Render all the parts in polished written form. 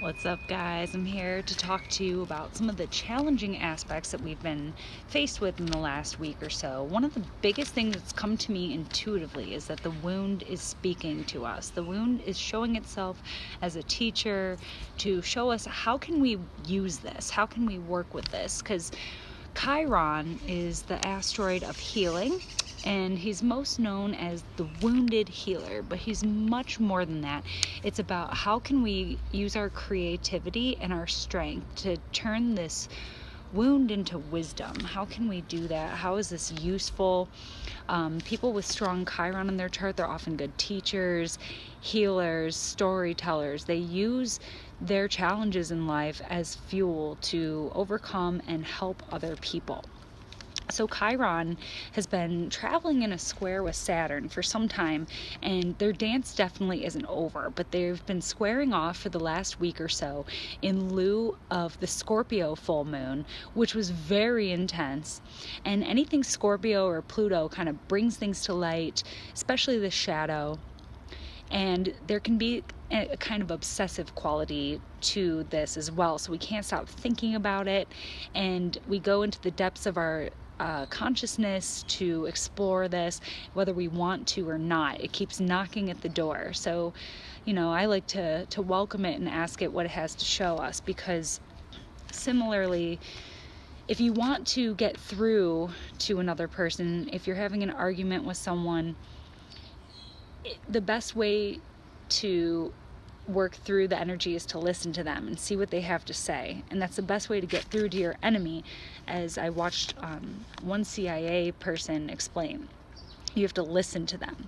What's up, guys? I'm here to talk to you about some of the challenging aspects that we've been faced with in the last week or so. One of the biggest things that's come to me intuitively is that the wound is speaking to us. The wound is showing itself as a teacher to show us how can we use this? How can we work with this? Because Chiron is the asteroid of healing, and he's most known as the wounded healer, but he's much more than that. It's about how can we use our creativity and our strength to turn this wound into wisdom. How can we do that? How is this useful? People with strong Chiron in their chart, they're often good teachers, healers, storytellers. They use their challenges in life as fuel to overcome and help other people. So Chiron has been traveling in a square with Saturn for some time, and their dance definitely isn't over, but they've been squaring off for the last week or so in lieu of the Scorpio full moon, which was very intense. And anything Scorpio or Pluto kind of brings things to light, especially the shadow. And there can be a kind of obsessive quality to this as well. So we can't stop thinking about it, and we go into the depths of our consciousness to explore this, whether we want to or not. It keeps knocking at the door. So, I like to welcome it and ask it what it has to show us, because similarly, if you want to get through to another person, if you're having an argument with someone, the best way to work through the energy is to listen to them and see what they have to say. And that's the best way to get through to your enemy, as I watched one CIA person explain. You have to listen to them.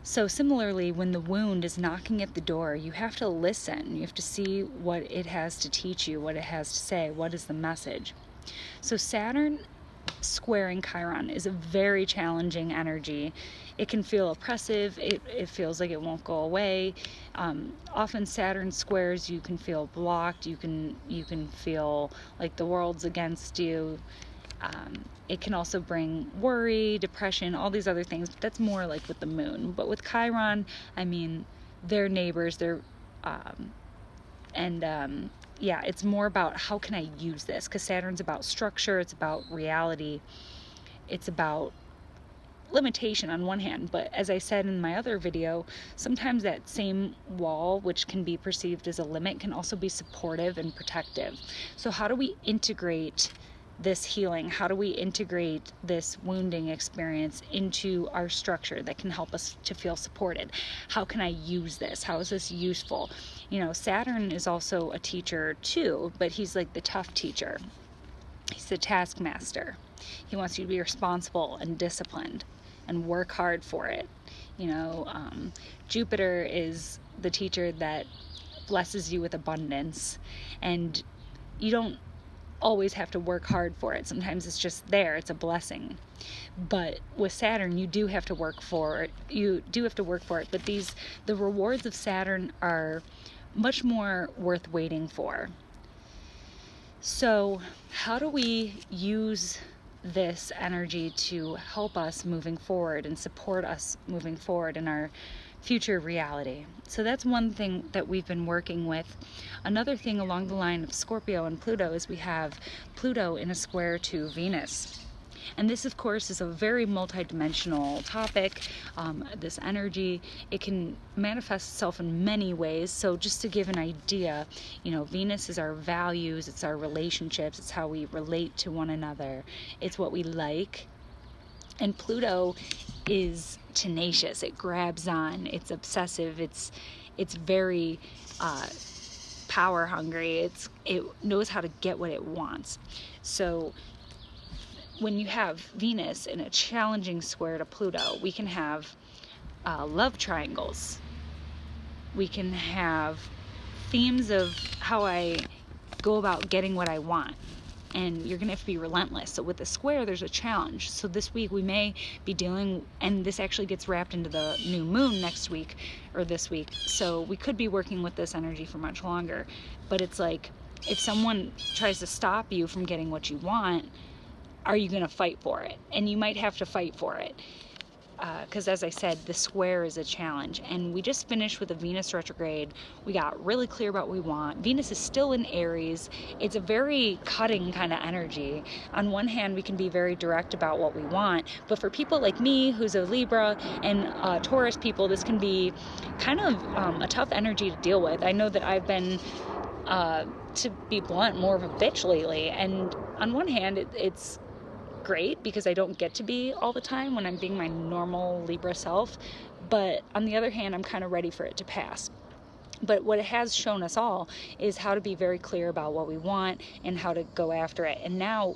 So similarly, when the wound is knocking at the door, you have to listen. You have to see what it has to teach you, what it has to say, what is the message. So Saturn squaring Chiron is a very challenging energy. It can feel oppressive. It feels like it won't go away. Often Saturn squares, you can feel blocked. You can feel like the world's against you. It can also bring worry, depression, all these other things. But that's more like with the moon. But with Chiron, they're neighbors. It's more about how can I use this, because Saturn's about structure, it's about reality, it's about limitation on one hand, but as I said in my other video, sometimes that same wall, which can be perceived as a limit, can also be supportive and protective. So how do we integrate this healing? How do we integrate this wounding experience into our structure that can help us to feel supported? How can I use this? How is this useful? Saturn is also a teacher too, but he's like the tough teacher. He's the taskmaster. He wants you to be responsible and disciplined and work hard for it. Jupiter is the teacher that blesses you with abundance, and you don't always have to work hard for it. Sometimes it's just there, it's a blessing. But with Saturn, you do have to work for it. But the rewards of Saturn are much more worth waiting for. So how do we use this energy to help us moving forward and support us moving forward in our future reality? So that's one thing that we've been working with. Another thing along the line of Scorpio and Pluto is we have Pluto in a square to Venus. And this, of course, is a very multidimensional topic. This energy, it can manifest itself in many ways. So just to give an idea, Venus is our values, it's our relationships, it's how we relate to one another, it's what we like. And Pluto is tenacious, it grabs on, it's obsessive, it's very power hungry, it knows how to get what it wants. So when you have Venus in a challenging square to Pluto, we can have love triangles. We can have themes of how I go about getting what I want. And you're going to have to be relentless. So with the square, there's a challenge. So this week we may be dealing, and this actually gets wrapped into the new moon next week, or this week. So we could be working with this energy for much longer. But it's like, if someone tries to stop you from getting what you want, are you going to fight for it? And you might have to fight for it. because as I said, the square is a challenge, and we just finished with a Venus retrograde. We got really clear about what we want. Venus is still in Aries. It's a very cutting kind of energy. On one hand, we can be very direct about what we want, but for people like me, who's a Libra, and Taurus people, this can be kind of a tough energy to deal with. I know that I've been, to be blunt, more of a bitch lately, and on one hand, it's great because I don't get to be all the time when I'm being my normal Libra self, but on the other hand, I'm kind of ready for it to pass. But what it has shown us all is how to be very clear about what we want and how to go after it. And now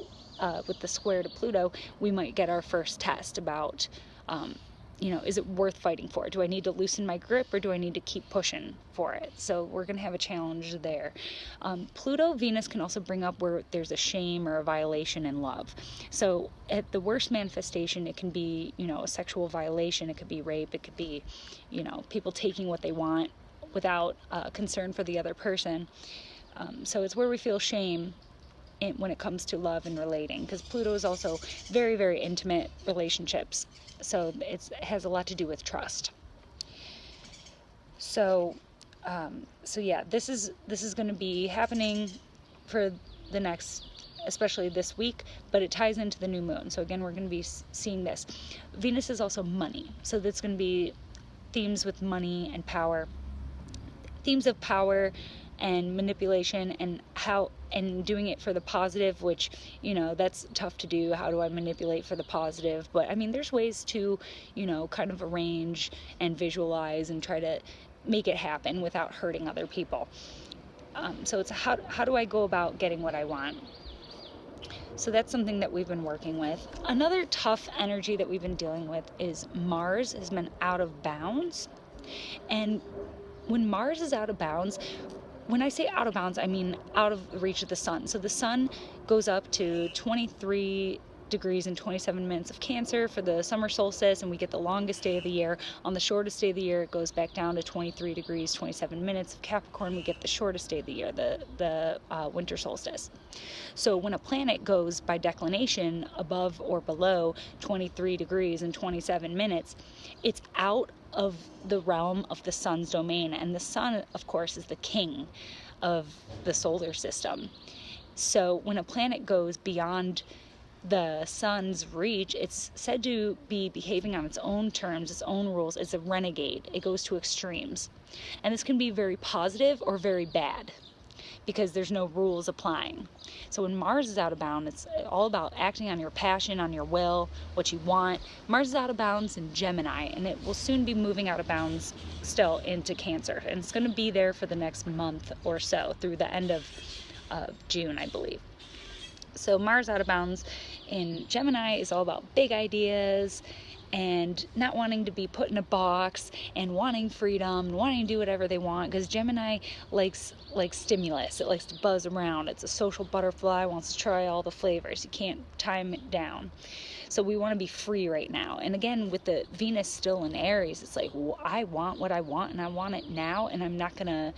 with the square to Pluto, we might get our first test about is it worth fighting for? Do I need to loosen my grip, or do I need to keep pushing for it? So we're going to have a challenge there. Pluto, Venus can also bring up where there's a shame or a violation in love. So at the worst manifestation, it can be, a sexual violation. It could be rape. It could be, people taking what they want without concern for the other person. So it's where we feel shame when it comes to love and relating, because Pluto is also very, very intimate relationships. So it has a lot to do with trust. So yeah, this is going to be happening for the next, especially this week, but it ties into the new moon. So again, we're going to be seeing this. Venus is also money. So that's going to be themes with money and power, themes of power and manipulation, and doing it for the positive, which, that's tough to do. How do I manipulate for the positive? But I mean, there's ways to, kind of arrange and visualize and try to make it happen without hurting other people. So it's how do I go about getting what I want? So that's something that we've been working with. Another tough energy that we've been dealing with is Mars has been out of bounds. And when Mars is out of bounds, when I say out of bounds, I mean out of the reach of the sun. So the sun goes up to 23 degrees and 27 minutes of Cancer for the summer solstice, and we get the longest day of the year. On the shortest day of the year, it goes back down to 23 degrees, 27 minutes of Capricorn. We get the shortest day of the year, the winter solstice. So when a planet goes by declination above or below 23 degrees and 27 minutes, it's out of the realm of the sun's domain. And the sun, of course, is the king of the solar system. So when a planet goes beyond the sun's reach, it's said to be behaving on its own terms, its own rules. It's a renegade. It goes to extremes. And this can be very positive or very bad, because there's no rules applying. So when Mars is out of bounds, it's all about acting on your passion, on your will, what you want. Mars is out of bounds in Gemini, and it will soon be moving out of bounds still into Cancer. And it's going to be there for the next month or so, through the end of June, I believe. So Mars out of bounds in Gemini is all about big ideas and not wanting to be put in a box, and wanting freedom and wanting to do whatever they want, because Gemini likes stimulus. It likes to buzz around. It's a social butterfly, wants to try all the flavors. You can't time it down. So we want to be free right now. And again, with the Venus still in Aries, it's like, I want what I want, and I want it now, and I'm not gonna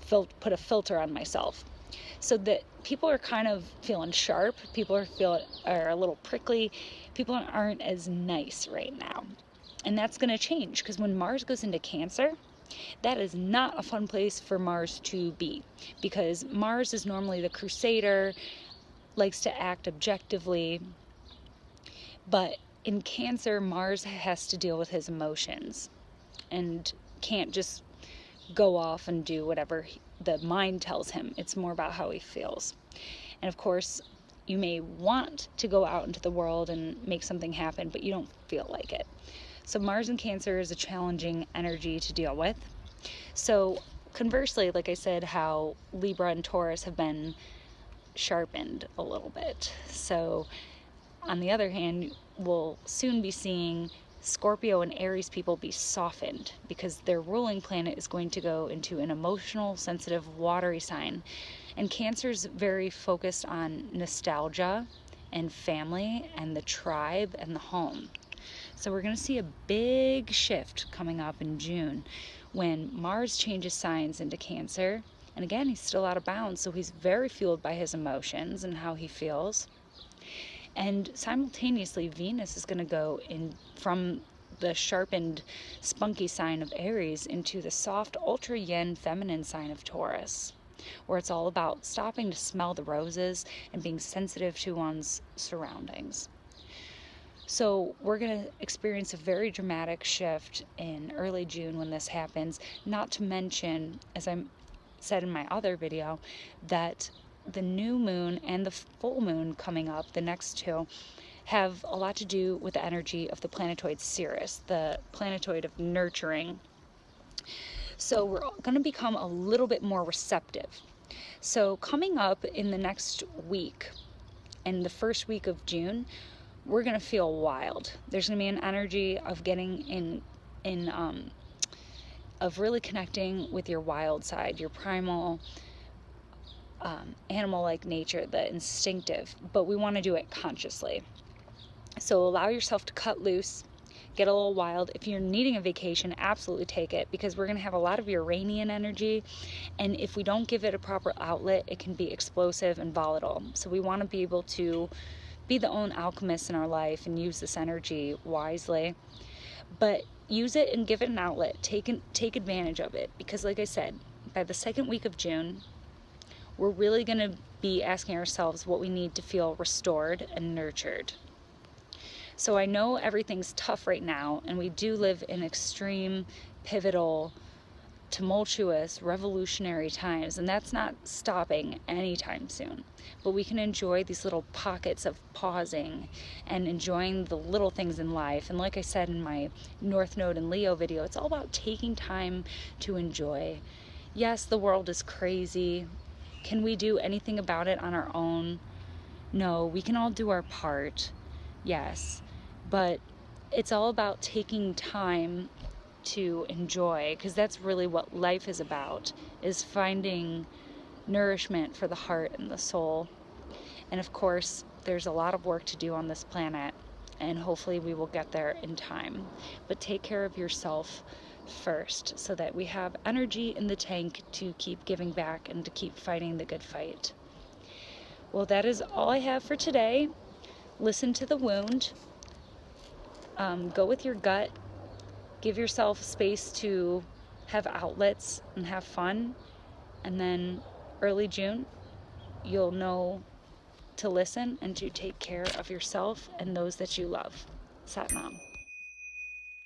put a filter on myself. So that people are kind of feeling sharp. People are a little prickly. People aren't as nice right now. And that's going to change, because when Mars goes into Cancer, that is not a fun place for Mars to be, because Mars is normally the crusader, likes to act objectively. But in Cancer, Mars has to deal with his emotions and can't just go off and do whatever the mind tells him. It's more about how he feels. And of course, you may want to go out into the world and make something happen, but you don't feel like it. So Mars in Cancer is a challenging energy to deal with. So conversely, like I said, how Libra and Taurus have been sharpened a little bit. So on the other hand, we'll soon be seeing Scorpio and Aries people be softened, because their ruling planet is going to go into an emotional, sensitive, watery sign. And Cancer's very focused on nostalgia and family and the tribe and the home. So we're going to see a big shift coming up in June when Mars changes signs into Cancer. And again, he's still out of bounds, so he's very fueled by his emotions and how he feels. And simultaneously, Venus is going to go in from the sharpened, spunky sign of Aries into the soft, ultra yin, feminine sign of Taurus, where it's all about stopping to smell the roses and being sensitive to one's surroundings. So we're going to experience a very dramatic shift in early June when this happens, not to mention, as I said in my other video, that the new moon and the full moon coming up, the next two, have a lot to do with the energy of the planetoid Ceres, the planetoid of nurturing. So we're going to become a little bit more receptive. So coming up in the next week, in the first week of June, we're going to feel wild. There's going to be an energy of getting of really connecting with your wild side, your primal, animal-like nature, the instinctive, but we want to do it consciously. So allow yourself to cut loose, get a little wild. If you're needing a vacation, absolutely take it, because we're going to have a lot of Uranian energy, and if we don't give it a proper outlet, it can be explosive and volatile. So we want to be able to be the own alchemist in our life and use this energy wisely, but use it and give it an outlet. Take advantage of it, because like I said, by the second week of June, we're really going to be asking ourselves what we need to feel restored and nurtured. So I know everything's tough right now, and we do live in extreme, pivotal, tumultuous, revolutionary times, and that's not stopping anytime soon. But we can enjoy these little pockets of pausing and enjoying the little things in life. And like I said in my North Node and Leo video, it's all about taking time to enjoy. Yes, the world is crazy. Can we do anything about it on our own? No, we can all do our part, yes, but it's all about taking time to enjoy, because that's really what life is about, is finding nourishment for the heart and the soul. And of course, there's a lot of work to do on this planet, and hopefully we will get there in time. But take care of yourself first, so that we have energy in the tank to keep giving back and to keep fighting the good fight. Well, that is all I have for today. Listen to the wound. Go with your gut. Give yourself space to have outlets and have fun. And then early June, you'll know to listen and to take care of yourself and those that you love. Sat Nam.